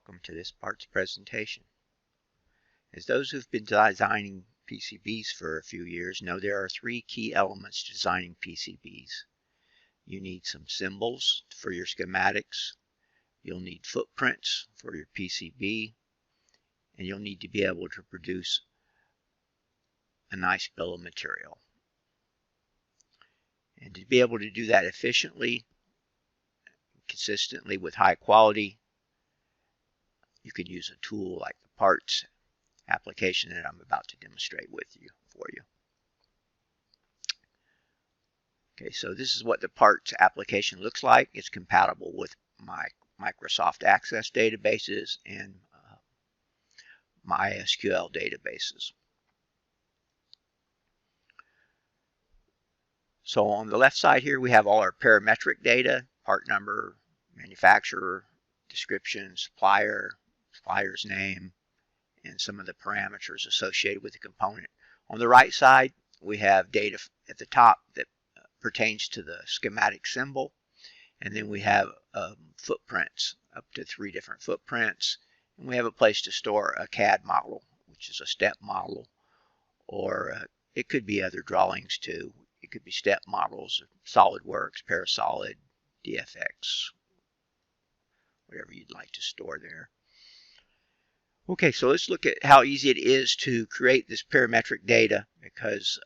welcome to this parts presentation. As those who've been designing PCBs for a few years know, there are three key elements to designing PCBs. You need some symbols for your schematics, you'll need footprints for your PCB, and you'll need to be able to produce a nice bill of material. And to be able to do that efficiently, consistently with high quality, you can use a tool like the parts application that I'm about to demonstrate for you. Okay, so this is what the parts application looks like. It's compatible with my Microsoft Access databases and MySQL databases. So on the left side here, we have all our parametric data: part number, manufacturer, description, supplier's name, and some of the parameters associated with the component. On the right side, we have data at the top that pertains to the schematic symbol, and then we have footprints, up to 3 different footprints, and we have a place to store a CAD model, which is a step model, or it could be other drawings too. It could be step models, SolidWorks, Parasolid, DFX, whatever you'd like to store there. Okay, so let's look at how easy it is to create this parametric data, because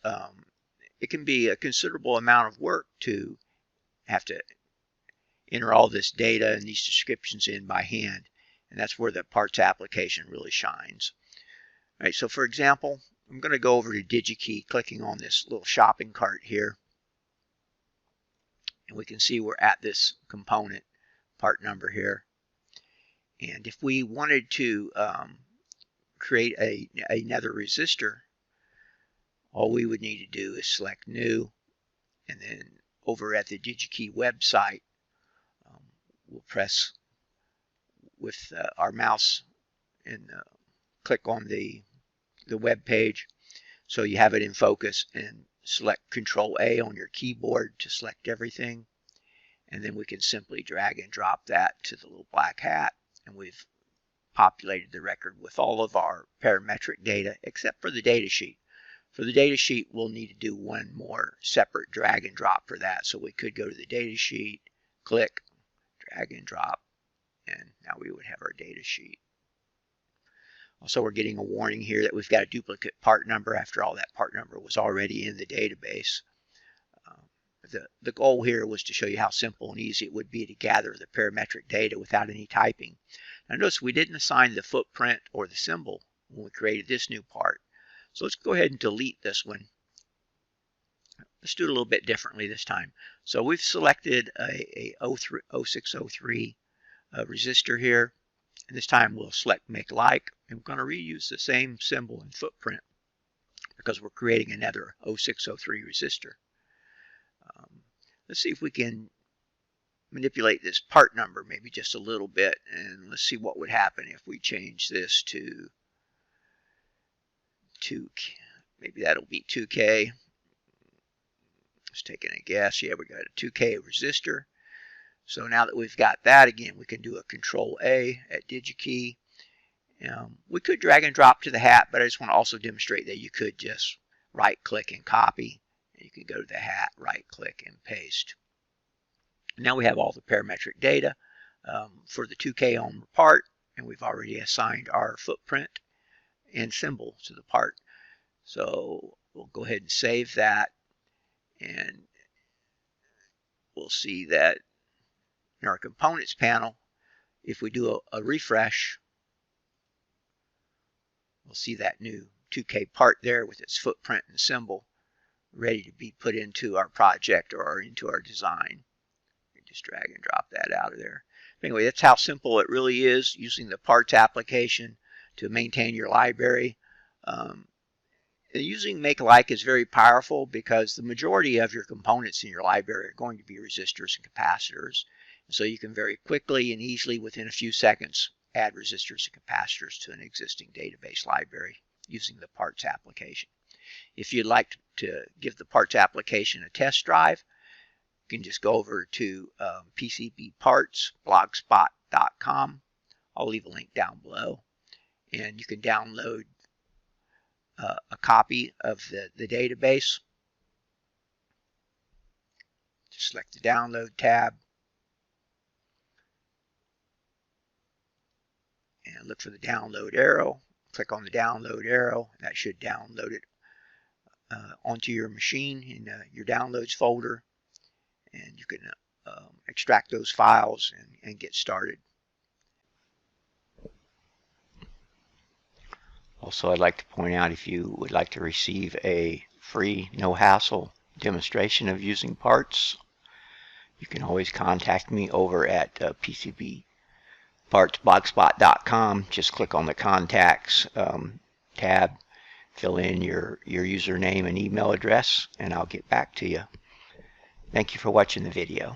it can be a considerable amount of work to have to enter all this data and these descriptions in by hand, and that's where the parts application really shines. All right, so for example, I'm going to go over to DigiKey, clicking on this little shopping cart here, and we can see we're at this component part number here. And if we wanted to create another resistor, all we would need to do is select New, and then over at the DigiKey website, we'll press with our mouse and click on the web page so you have it in focus, and select Control A on your keyboard to select everything, and then we can simply drag and drop that to the little black hat, and we've populated the record with all of our parametric data except for the data sheet. For the data sheet, we'll need to do one more separate drag and drop for that. So we could go to the data sheet, click, drag and drop, and now we would have our data sheet. Also, we're getting a warning here that we've got a duplicate part number. After all, that part number was already in the database. The goal here was to show you how simple and easy it would be to gather the parametric data without any typing. Now notice we didn't assign the footprint or the symbol when we created this new part. So let's go ahead and delete this one. Let's do it a little bit differently this time. So we've selected a 0603 resistor here, and this time we'll select Make Like, and we're going to reuse the same symbol and footprint because we're creating another 0603 resistor. Let's see if we can manipulate this part number maybe just a little bit, and let's see what would happen if we change this to 2K. Maybe that'll be 2K. Just taking a guess. Yeah, we got a 2K resistor. So now that we've got that, again, we can do a Control A at DigiKey. We could drag and drop to the hat, but I just want to also demonstrate that you could just right click and copy. You can go to the hat, right click, and paste. Now we have all the parametric data for the 2K ohm part, and we've already assigned our footprint and symbol to the part. So we'll go ahead and save that, and we'll see that in our components panel, if we do a refresh, we'll see that new 2K part there with its footprint and symbol ready to be put into our project or into our design. You just drag and drop that out of there. Anyway, that's how simple it really is using the parts application to maintain your library. Using Make Like is very powerful because the majority of your components in your library are going to be resistors and capacitors. So you can very quickly and easily, within a few seconds, add resistors and capacitors to an existing database library using the parts application. If you'd like to give the parts application a test drive, you can just go over to PCBparts.blogspot.com. I'll leave a link down below, and you can download a copy of the database. Just select the download tab and look for the download arrow. Click on the download arrow. That should download it onto your machine in your downloads folder, and you can extract those files and get started. Also, I'd like to point out, if you would like to receive a free, no-hassle demonstration of using parts, you can always contact me over at PCBpartsblogspot.com. Just click on the contacts tab, fill in your username and email address, and I'll get back to you. Thank you for watching the video.